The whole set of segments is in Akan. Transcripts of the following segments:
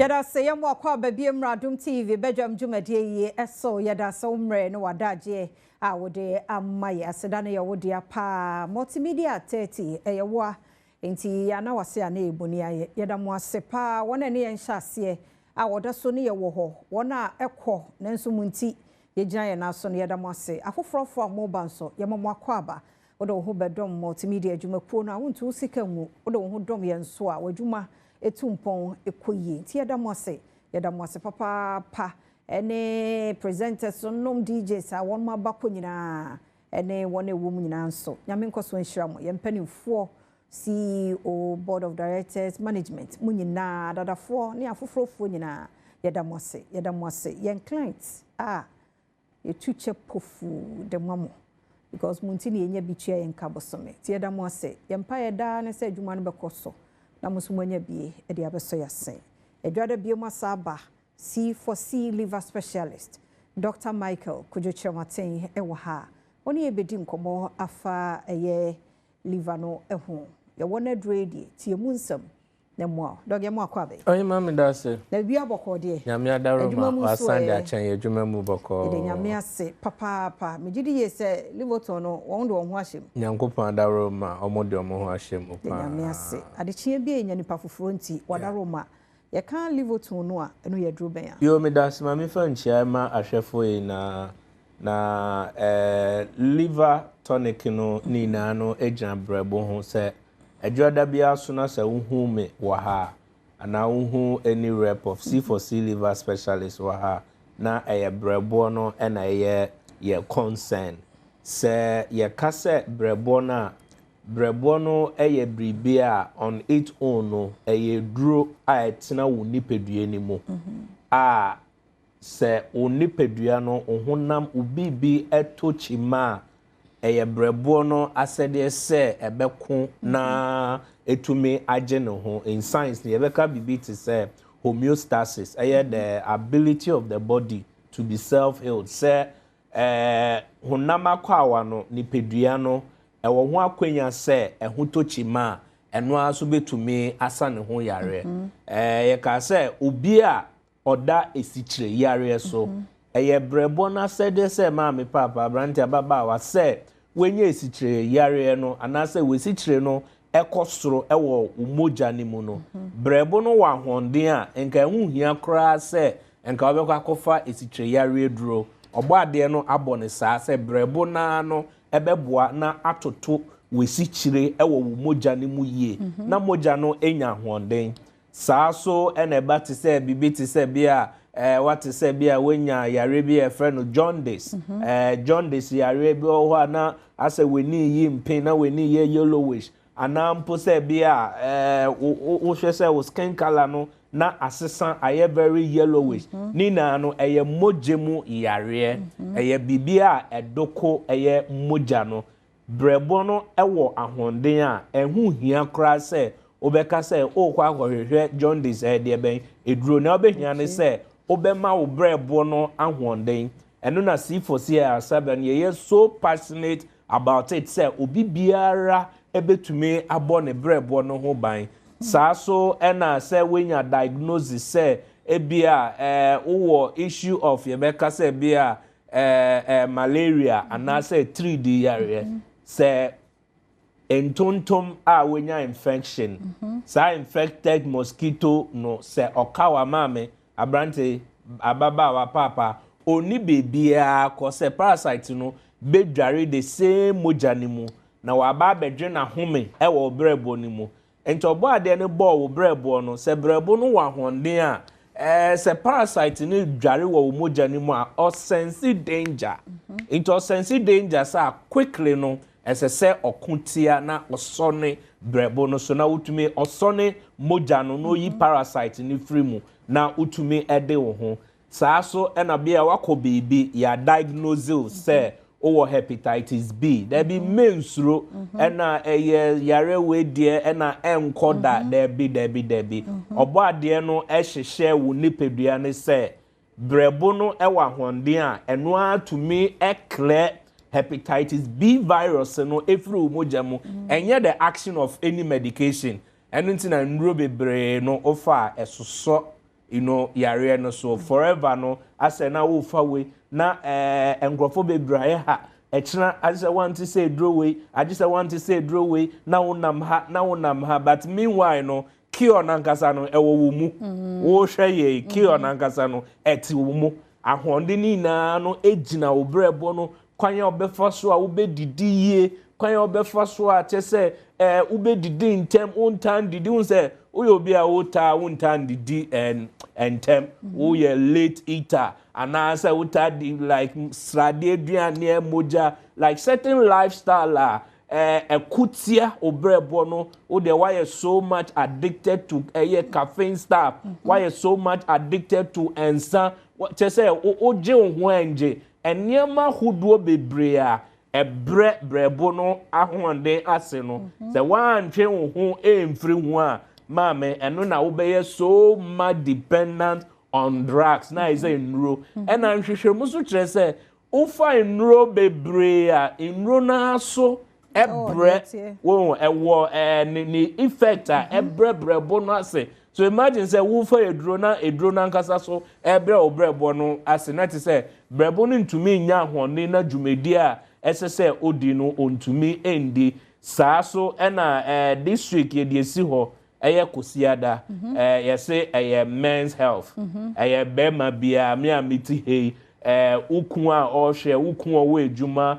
Yada say yam wa kwa baby Adom TV Badwam Jumadie eso yada so mre no wadaje a wode amaye aseda na ye wode apa multimedia 30 eyewa enti ya na wase ana ebuni aye yada mo asepa wona ne yen hyase a woda so ne ye wo ho wona ekọ nanso munti ye gina ye na so ne yada mo ase afofrofo amoba nso ye mo akọ aba wodo ho Badwam multimedia adwumakuo na wontu sika nwu wodo ho dom ye nso a wadwuma etumpon ekoyi ti yada mo ase papa pa ene presenters nom DJs a won ma bako nyina ene won ewum nyina nso nyame nkoso nhiramo ye mpanimfo CEO board of directors management munyina dadafo ne afofrofo nyina yada mo ase yen clients ye tuche pofu de mamo because munti ne enya bitua yen kabosome ti yada mo ase ye mpa yeda ne se adwuma no bekoso na musumanya bie e de abeso yase edwada bie masaba C4C liver specialist Dr. Michael Kujochematen ewo ha oni ebedi nkomo afa eye liver no eho ye wona dredi tie munsam na mo doge mo akwabe oyi mami da se na bia boko de nyame adaro ma asande achan ye dwuma mu boko de nyame ase papa megidi ye se liverton no won de ho ahyem nyankopon adaro ma omode omo ho ahyem de nyame ase adechie bia enya nipa foforo nti wadaro ma ye kan liverton no a eno ye dro ben a yo me da se ma me fa nchia ma ahwefo yi na liver tonic no ni na no agyan brebo ho se adwada bia so na se unhu me wa ha ana unhu any rep of C4C liver specialist wa ha na eye brebo no na ye concern se ye kase brebo no eye bribia on its own no eye duro a etina wo nipedua ni mu a se onipedua no ohunam ubibi etochima eye brebo no asede se ebeko na etumi age ne ho in science ne ebeka bibi to say homeostasis the ability of the body to be self-healed say honam akwawa no nipedua no ewo ho akwanya se eho tochima eno aso betumi asa ne ho yare ye ka se obi a oda esichire yare so eye brebo na sede se ma me papa brante baba wa se wenye esichire yare no anase wesichire no ekosoro ewo umoja ni mu no brebo no wa honden a enka ehu hia kra se enka obekwa kofa esichire yare duro ogbo ade no abone saa se brebo na no ebeboa na atoto wesichire ewo umoja ni mu ye na moja no enya honden saa so ene ba te se bibi te se bia what say bia wenya yare bia friend John this yare bi o ho na ase weni yi mpin na weni ye yellowish ana mpo say bia wo hwe say wo skin color no na asesa aye very yellowish ni na no eye mojemu yare eye bibia edoko eye moja no brebo no ewo ahonden a ehu hia kra say obeka say o kwa hwehwe John this de ben eduro na obehia ne say obema wo brebo no ahonden eno na C4C asaban ye so passionate about it say obi biara ebetumi abo ne brebo no ho ban saa so ena say wenya diagnosis say ebia wo issue of yebeka say bia malaria and say 3D yare say entontom a wenya infection say infected mosquito no say okawa mame abrante ababa wa papa oni bebia ko se parasite no bedware the same moja ni mu na wa ba bedwe na home e wo brebo ni mu enti obo ade ne bo wo brebo no se brebo no wa honden a se parasite ni dware wo moja ni mu a o sense danger enti o sense danger sa quickly no se okuntia na osone brebo no so na utumi osone moja no yi parasite ni free mu na utumi ede wo ho saa so ena bia wako baby ya diagnose say o hepatitis B there be mensuro ena yare we die ena enkoda there be obo ade no ehhehye wo nipedua ne say brebo no ewa honden a eno atumi clear hepatitis B virus no efri umoja mu enye the action of any medication eno ntina nro bebre no ofa esoso you know yare no so forever no ase na wo fa we na enkrofo bebrae ha echina I just want to say draw way I just want to say draw way na wonam ha but meanwhile no kio nankasa no ewo wo mu wo hwe ye kio nankasa no eti wo mu ahonde ni na no ejina wo brebo no kwanya obefa so a wo bedidi ye kwanya obefa so a chese wo bedidi ntem untan didi un se uyo bia wota untan didi entem wo ye late eater and answer uta like srade aduane moja like certain lifestyle kutia obrebo no o de why you so much addicted to caffeine stuff why you so much addicted to ensa what say o je ho enje eniema hoduo bebre a brebo no ahonde ase no se wan twe ho emfiri ho a mame eno na wo be so much dependent on drugs na is enro and I'm sure muso kire say o fa enro bebre a enro na so ebre wo ewo ni effect a ebrebo no ase so imagine say wo fa edro na nkasa so ebre obrebo no ase na ti say brebo no ntumi nya ahone na dwumedi a ese say odi no ontumi endi saa so na district ye de si ho eye kosiada yese eye men's health eye bema bia me amiti hey ukun a ohwe ukun owo ejuma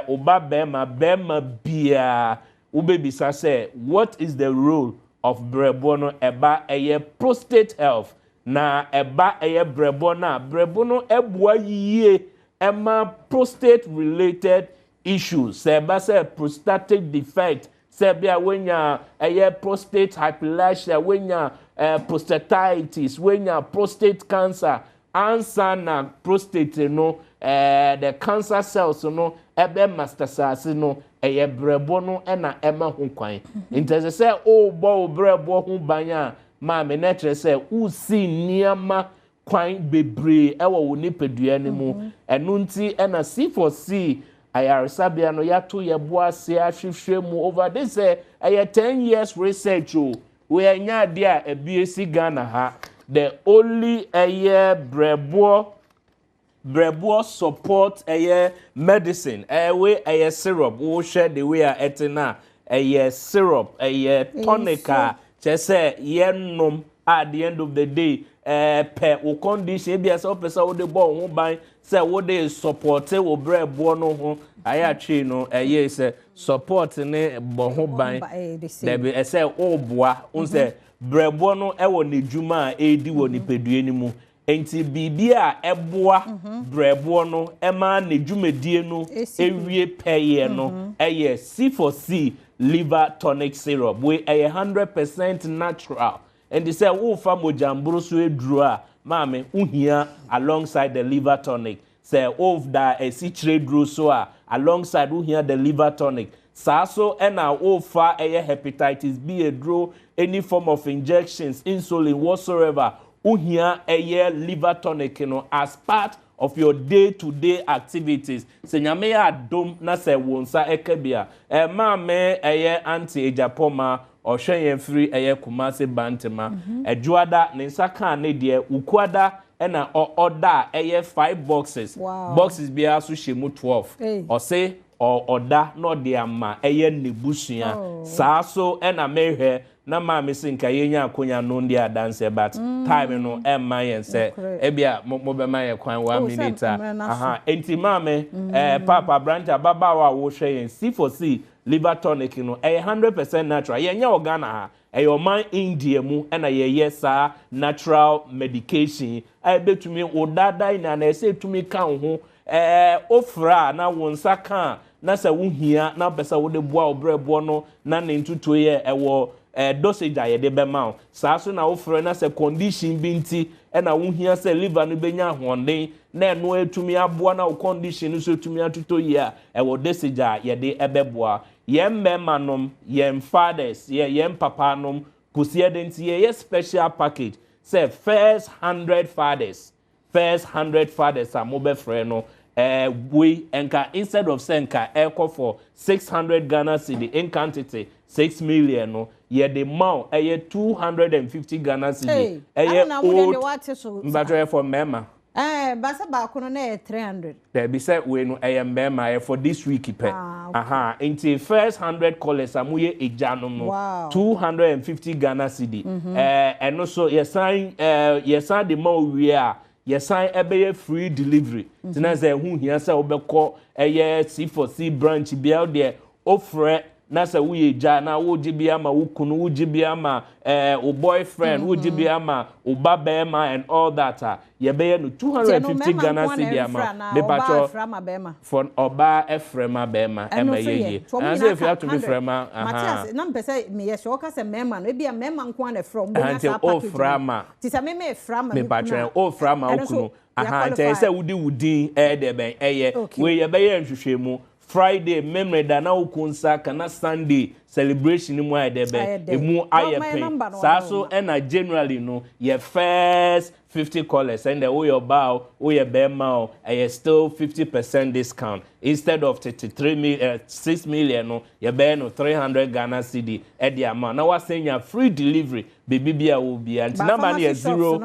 oba bema bia ubebisa say what is the role of brebo no eba eye prostate health na eba eye brebo no ebua yie ema prostate related issues say eba say prostatic defect sebia wenya prostate hyperplasia wenya prostatitis wenya prostate cancer answer na prostate no the cancer cells no ebe mastasize no brebo no na ema ho kwan intese say o bo brebo ho banya ma me na kire say usi niama kwan bebre ewo wo nipadua ni mu enu nti na C4C ayaresabia no yato yeboa se ahwehwe mu over this 10 years research we anya dia ebiesi Ghana ha the only brebo support medicine we syrup wo share the way etina syrup tonica chese yenom at the end of the day per wo condition bia se opesa wo de bo ho ban se wo de support wo brebo no ho ayatwe no se support ne bo ho ban debi se oboa unse brebo no ewo ne djuma edi wo ni pedue ni mu enti bibia eboa brebo no ema ne djumedie no ewie peye no C4C liver tonic syrup we 100% natural and they say wo fa mojambro so eduru a maame uhia alongside the liver tonic say of da sichire duro so a alongside uhia the liver tonic so na wo fa hepatitis B eduro any form of injections insulin whatsoever uhia liver tonic no as part of your day-to-day activities. Se nyame ya Adom na se wonsa ekebia. Maame anti ejapoma ohwe yen free Kumasi Bantama. Juada ne nsa kan ne de ukwada na order 5 boxes. Wow. Boxes bia so shemu 12. O say order no de ama nebusua. Saa so na mehwe na maame sinka yenya akonya no ndi adanse but time no emma yen se ebia mo be ma ye kwan 1 minute enti maame papa branta baba wa wo hwe yen C4C liver tonic no 100% natural yenya organa ha man India mu na ye sa natural medication betumi odada ina na se tumi kan ho ofra na wonsa kan na se wo hia na pesa wo de boa obrebo no na ne ntuto ye dosage aye de bema saa so na wo frɛ na se condition binti na wo hia se liver no benya honden na eno etumi aboa na wo condition so etumi atuto yi a dosage aye de ebeboa ye mmemanom ye fathers ye papa nom kusi edenti ye special package say first 100 fathers am be frɛ no we enka instead of senka echo for 600 Ghana cedi in quantity 6 million no ye the mount 250 Ghana cedi old mbatwe for mema basa ba kono na 300 there be say we no mema for this week pe into first 100 callers amuye ejano no 250 Ghana cedi and also yes sign the mount we are yes sign ebeye free delivery tina say hu hia say obekọ C4C branch bia there offer na say we ja na wo gibia ma wo kunu wo gibia ma o boyfriend wo gibia ma o babema and all that ye be no 250 Ghana cedi ama me pacho for oba efrema bema emeye and say if you have to be frema Matias na mpese me yes o ka say mema no e bia mema nko na from be na sa package frama ti say me frama me pacho o frama o kunu te say wudi de ben we ye be ye nhwehwemu Friday memory da na ukunsa kana Sunday celebration mu ayedebe emu ayepen so na generally no your first 50 callers and the way bow we bema still 50% discount instead of 6 million no you be no 300 Ghana cedi e the amount now we say free delivery baby bia will be and number near 0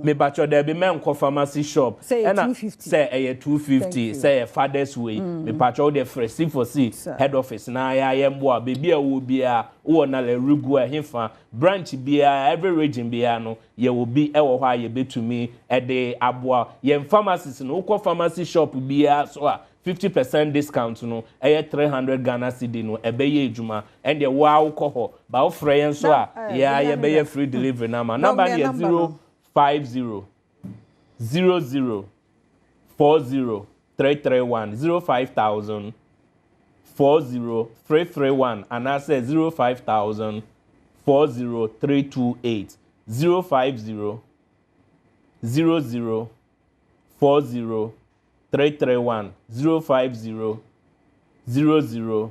me bacho there be men pharmacy shop and say 250 say father's way me bacho the fresh C4C head office na ya mboa baby will be wo na le rugu ahemfa branch bia every region bia no ye will be e wo ha ye betumi e de aboa ye pharmacies no ko pharmacy shop bia so 50% discount no 300 Ghana cedi no ebeye ejuma and the wow koho ba ofre yen so ya ye beye free delivery number is 050 00 40 331 05000 40331 and I say 05000 40328 050 00 40 331 050 00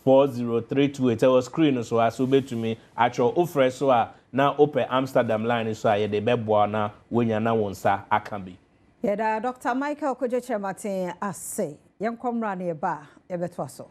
40328 I was screen so as obey to me actual offer so now open Amsterdam line so I the bebo na wonya na wonsa akambi Dr. Michael Kojeche Martin ase yenkomra ne ba yebeto so